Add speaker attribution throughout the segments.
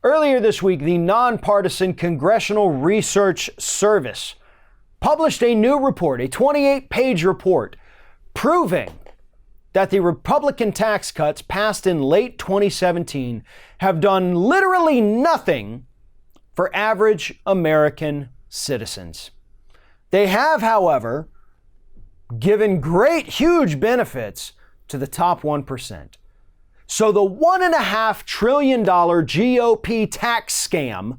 Speaker 1: Earlier this week, the nonpartisan Congressional Research Service published a new report, a 28-page report, proving that the Republican tax cuts passed in late 2017 have done literally nothing for average American citizens. They have, however, given huge benefits to the top 1%. So the $1.5 trillion GOP tax scam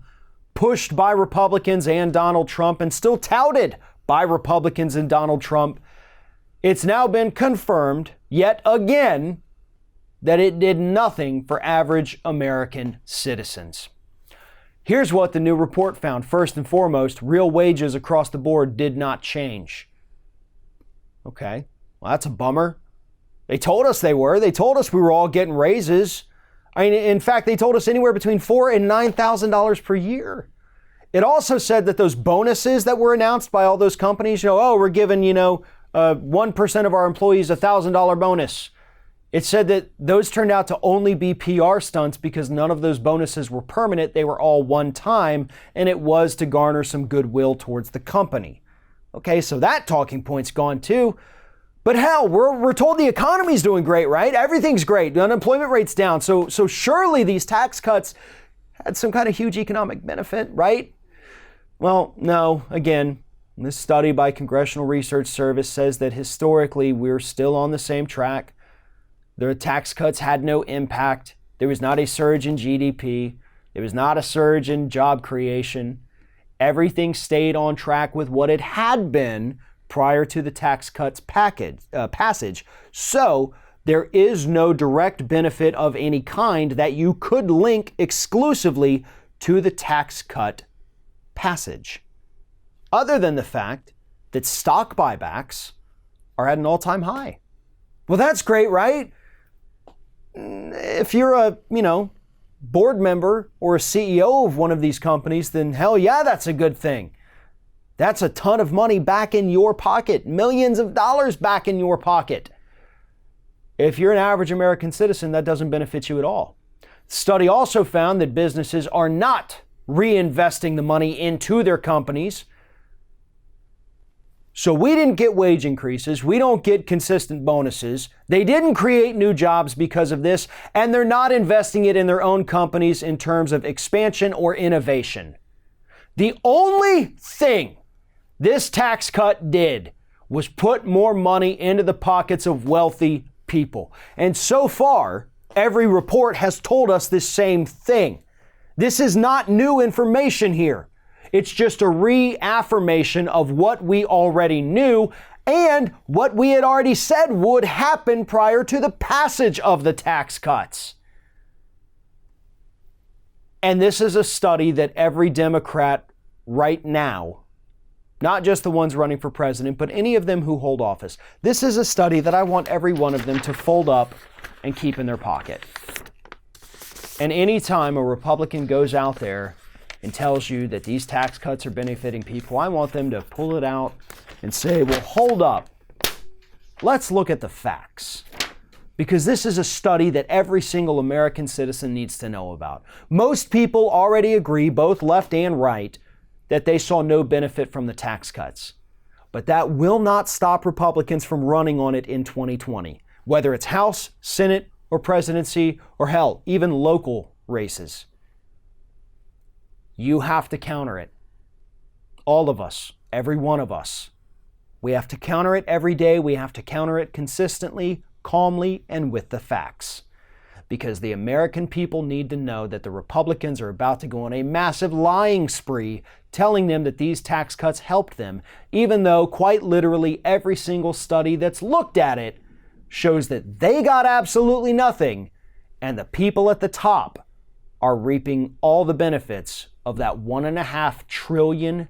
Speaker 1: pushed by Republicans and Donald Trump and still touted by Republicans and Donald Trump, it's now been confirmed yet again that it did nothing for average American citizens. Here's what the new report found. First and foremost, real wages across the board did not change. Okay, well, that's a bummer. They told us they were. They told us we were all getting raises. I mean, in fact, they told us anywhere between $4,000 and $9,000 per year. It also said that those bonuses that were announced by all those companies, we're giving, 1% of our employees a $1,000 bonus. It said that those turned out to only be PR stunts because none of those bonuses were permanent. They were all one time, and it was to garner some goodwill towards the company. Okay, so that talking point's gone too. But hell, we're told the economy's doing great, right? Everything's great. The unemployment rate's down. So surely these tax cuts had some kind of huge economic benefit, right? Well, no. Again, this study by Congressional Research Service says that historically we're still on the same track. The tax cuts had no impact. There was not a surge in GDP. There was not a surge in job creation. Everything stayed on track with what it had been prior to the tax cuts passage. So there is no direct benefit of any kind that you could link exclusively to the tax cut passage, other than the fact that stock buybacks are at an all-time high. Well, that's great, right? If you're a, board member or a CEO of one of these companies, then hell yeah, that's a good thing. That's a ton of money back in your pocket, millions of dollars back in your pocket. If you're an average American citizen, that doesn't benefit you at all. The study also found that businesses are not reinvesting the money into their companies. So we didn't get wage increases. We don't get consistent bonuses. They didn't create new jobs because of this, and they're not investing it in their own companies in terms of expansion or innovation. The only thing this tax cut did was put more money into the pockets of wealthy people. And so far, every report has told us this same thing. This is not new information here. It's just a reaffirmation of what we already knew and what we had already said would happen prior to the passage of the tax cuts. And this is a study that every Democrat right now, not just the ones running for president, but any of them who hold office. This is a study that I want every one of them to fold up and keep in their pocket. And anytime a Republican goes out there and tells you that these tax cuts are benefiting people, I want them to pull it out and say, well, hold up. Let's look at the facts. Because this is a study that every single American citizen needs to know about. Most people already agree, both left and right, that they saw no benefit from the tax cuts. But that will not stop Republicans from running on it in 2020, whether it's House, Senate, or presidency, or hell, even local races. You have to counter it. All of us, every one of us. We have to counter it every day. We have to counter it consistently, calmly, and with the facts. Because the American people need to know that the Republicans are about to go on a massive lying spree, telling them that these tax cuts helped them, even though quite literally every single study that's looked at it shows that they got absolutely nothing, and the people at the top are reaping all the benefits of that $1.5 trillion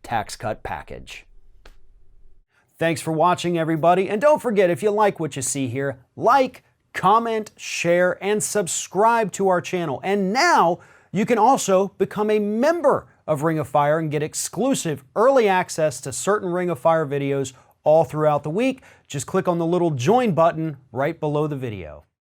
Speaker 1: tax cut package. Thanks for watching, everybody. And don't forget, if you like what you see here, like, comment, share, and subscribe to our channel. And now you can also become a member of Ring of Fire and get exclusive early access to certain Ring of Fire videos all throughout the week. Just click on the little join button right below the video.